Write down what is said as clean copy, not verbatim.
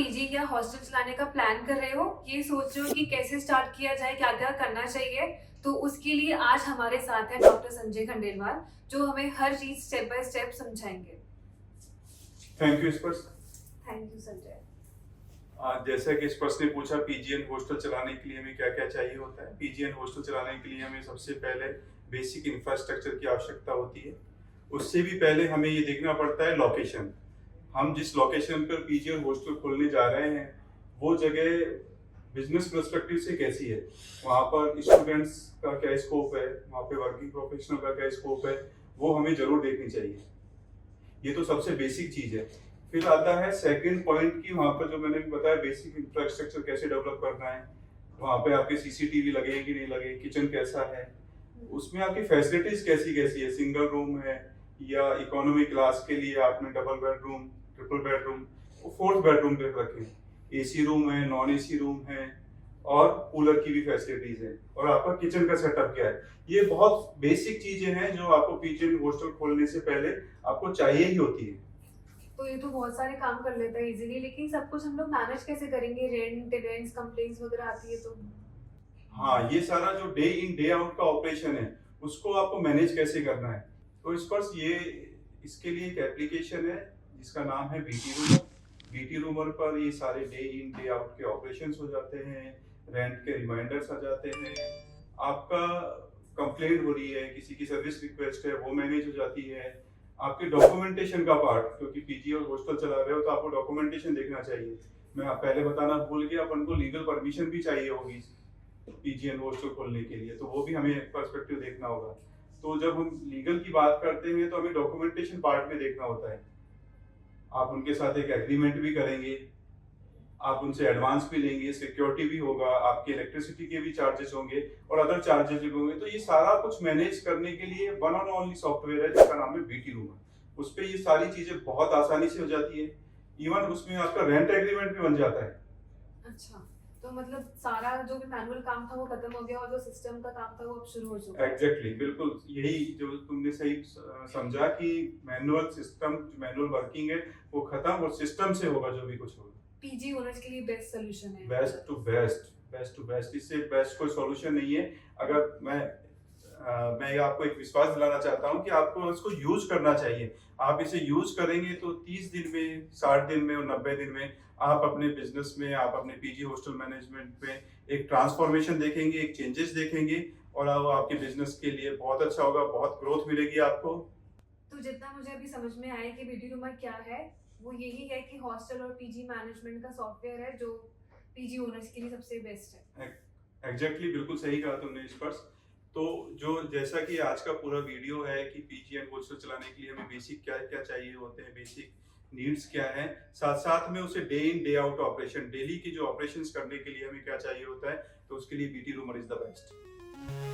PG या hostel चलाने का प्लान कर रहे हो, ये सोच रहे हो कि कैसे स्टार्ट किया जाए, क्या-क्या करना चाहिए, तो उसके लिए आज हमारे साथ हैं डॉक्टर संजय खंडेलवाल, जो हमें हर चीज़ स्टेप बाय स्टेप समझाएँगे। थैंक यू स्पर्श। Thank you Sanjay. जैसा कि स्पर्श ने पूछा पीजी एंड हॉस्टल चलाने के लिए हमें क्या क्या चाहिए होता है। पीजी एंड हॉस्टल चलाने के लिए हमें सबसे पहले बेसिक इंफ्रास्ट्रक्चर की आवश्यकता होती है। उससे भी पहले हमें ये देखना पड़ता है लोकेशन। हम जिस लोकेशन पर पीजी और हॉस्टल खोलने जा रहे हैं वो जगह बिजनेस पर्सपेक्टिव से कैसी है, वहाँ पर स्टूडेंट्स का क्या स्कोप है, वहाँ पे वर्किंग प्रोफेशनल का क्या स्कोप है, वो हमें जरूर देखनी चाहिए। ये तो सबसे बेसिक चीज है। फिर आता है सेकंड पॉइंट की, वहां पर जो मैंने बताया बेसिक इंफ्रास्ट्रक्चर कैसे डेवलप करना है, वहां पे आपके सीसीटीवी लगे कि नहीं लगे, किचन कैसा है, उसमें आपकी फैसिलिटीज कैसी कैसी है, सिंगल रूम है या इकोनॉमी क्लास के लिए आपने double bedroom, triple bedroom, fourth bedroom पे रखें, एसी रूम है, नॉन एसी रूम है और कूलर की भी फैसिलिटीज है, और आपका किचन का सेटअप क्या है। ये बहुत बेसिक चीजें हैं जो आपको पीजी हॉस्टल खोलने से पहले आपको चाहिए ही होती है। तो ये तो बहुत सारे काम कर लेता है इजीली, लेकिन सब कुछ हम लोग मैनेज कैसे करेंगे? रेंट, इवेंट्स, कंप्लेंट्स वगैरह आती है तो? हाँ, ये सारा जो डे इन डे आउट का ऑपरेशन है उसको आपको मैनेज कैसे करना है, तो इस पर ये इसके लिए एक एप्लीकेशन है जिसका नाम है बीटी रूमर। बीटी रूमर पर ये सारे डे इन डे आउट के ऑपरेशंस हो जाते हैं, रेंट के रिमाइंडर्स आ जाते हैं, आपका कंप्लेंट हो रही है, किसी की सर्विस रिक्वेस्ट है वो मैनेज हो जाती है, आपके डॉक्यूमेंटेशन का पार्ट, क्योंकि पीजी और हॉस्टल चला रहे हो तो आपको डॉक्यूमेंटेशन देखना चाहिए। मैं पहले बताना भूल गया, अपन को लीगल परमिशन भी चाहिए होगी पीजी एंड हॉस्टल खोलने के लिए, तो वो भी हमें पर्सपेक्टिव देखना होगा। तो जब हम लीगल की बात करते हैं तो हमें डॉक्यूमेंटेशन पार्ट में देखना होता है। आप उनके साथ एक एग्रीमेंट भी करेंगे, आप उनसे एडवांस भी लेंगे, सिक्योरिटी भी होगा, आपके इलेक्ट्रिसिटी के भी चार्जेस होंगे और अदर चार्जेस भी होंगे। तो ये सारा कुछ मैनेज करने के लिए वन और ओनली सॉफ्टवेयर है जिसका नाम है बीटी रूमर। उस पर ये सारी चीजें बहुत आसानी से हो जाती है। इवन उसमें आपका रेंट एग्रीमेंट भी बन जाता है। अच्छा, तो मतलब सारा जो भी मैनुअल काम था वो खत्म हो गया और जो सिस्टम का काम था वो अब शुरू हो चुका है। एग्जैक्टली बिल्कुल यही जो तुमने सही समझा कि मैनुअल सिस्टम, मैनुअल वर्किंग है वो खत्म और सिस्टम से होगा जो भी कुछ होगा। पीजी ओनर्स के लिए बेस्ट सॉल्यूशन है best to best, best to best, इससे बेस्ट कोई सॉल्यूशन नहीं है। अगर मैं आपको एक विश्वास दिलाना चाहता हूँ कि आपको इसको यूज करना चाहिए। आप इसे यूज करेंगे तो 30 दिन में, 60 दिन में और 90 दिन में आप अपने बिजनेस में, आप अपने पीजी हॉस्टल मैनेजमेंट में एक ट्रांसफॉर्मेशन देखेंगे, एक चेंजेस देखेंगे और वो आपके बिजनेस के लिए बहुत अच्छा होगा, बहुत ग्रोथ मिलेगी आपको। तो जितना मुझे अभी समझ में आया कि बीडी रूमर क्या है, वो यही है कि हॉस्टल और पीजी मैनेजमेंट का सॉफ्टवेयर है जो पीजी ओनर्स के लिए सबसे बेस्ट है। एग्जैक्टली बिल्कुल सही कहा तुमने स्पर्श। तो जो जैसा कि आज का पूरा वीडियो है कि पीजी एंड हॉस्टल चलाने के लिए हमें बेसिक क्या क्या चाहिए होते हैं, बेसिक नीड्स क्या है, साथ साथ में उसे day in day out operation, daily की जो ऑपरेशंस करने के लिए हमें क्या चाहिए होता है, तो उसके लिए BT rumour is the best.